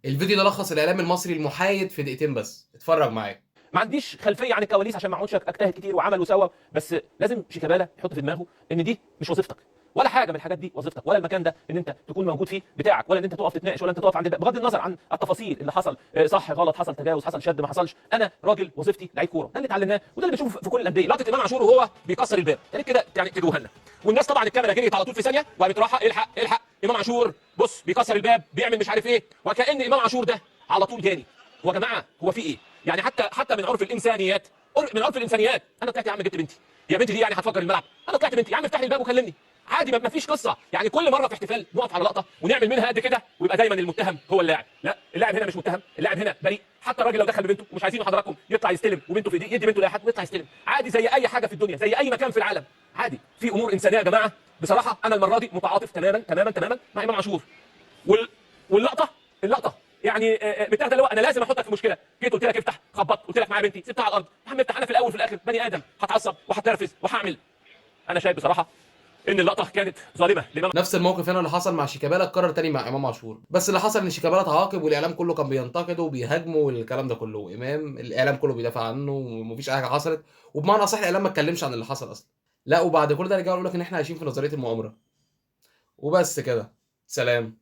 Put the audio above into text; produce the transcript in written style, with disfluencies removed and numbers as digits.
الفيديو ده لخّص الإعلام المصري المحايد في دقيقتين بس، اتفرّج معايا. ما عنديش خلفيه عن الكواليس عشان ما اقعدش اجتهد كتير وعمل وسوى، بس لازم شيكابالا يحط في دماغه ان دي مش وظيفتك، ولا حاجه من الحاجات دي وظيفتك، ولا المكان ده ان انت تكون موجود فيه بتاعك، ولا ان انت تقف تتناقش، ولا انت تقف عند بغض النظر عن التفاصيل اللي حصل، صح غلط، حصل تجاوز، حصل شد، ما حصلش. انا راجل وظيفتي لعيب كوره، ده اللي اتعلمناه وده اللي بشوفه في كل الانديه. لقطه امام عاشور وهو بيكسر الباب يعني كده، يعني تجوهنا لنا، والناس طبعا الكاميرا جريت على طول في ثانيه وقامت رايحه الحق الحق امام عاشور، بص بيكسر الباب بيعمل مش عارف ايه، وكأن امام عاشور ده على طول جاني. هو يا جماعه هو في ايه؟ يعني حتى من عرف الانسانيات، من عرف الانسانيات، انا طلعت يا عم جبت بنتي، يا بنتي دي يعني هتفجر الملعب، انا طلعت بنتي يا عم افتح لي الباب وكلمني عادي، ما فيش قصه. يعني كل مره في احتفال نقف على لقطه ونعمل منها قد كده ويبقى دايما المتهم هو اللاعب. لا، اللاعب هنا مش متهم، اللاعب هنا بريء. حتى الراجل لو دخل ببنته ومش عايزين حضراتكم يطلع يستلم وبنته في ايديه، يدي بنته لاحد ويطلع يستلم عادي زي اي حاجه في الدنيا، زي اي مكان في العالم عادي. في امور انسانيه يا جماعه. بصراحه انا المره دي متعاطف تماما تماما تماما مع امام عاشور. وال... اللقطه يعني متاخده اللي هو انا لازم احطك في مشكله. جيت قلت لك افتح، خبطت قلت لك معايا بنتي، سبتها على الارض. يا عم افتح، انا في الاول وفي الاخر بني ادم هتعصب وهتنرفز وهعمل. انا شايف بصراحه ان اللقطه كانت ظالمه لامام. نفس الموقف هنا اللي حصل مع شيكابالا اتكرر تاني مع إمام عاشور، بس اللي حصل إن شيكابالا اتعاقب والإعلام كله كان بينتقده وبيهاجمه والكلام ده كله، وإمام الإعلام كله بيدافع عنه وما فيش أي حاجة حصلت، وبمعنى أصح الإعلام ما اتكلمش عن اللي حصل أصلًا. لأ وبعد كل ده رجعوا يقولوا لك إن إحنا عايشين في نظرية المؤامرة، وبس كده، سلام.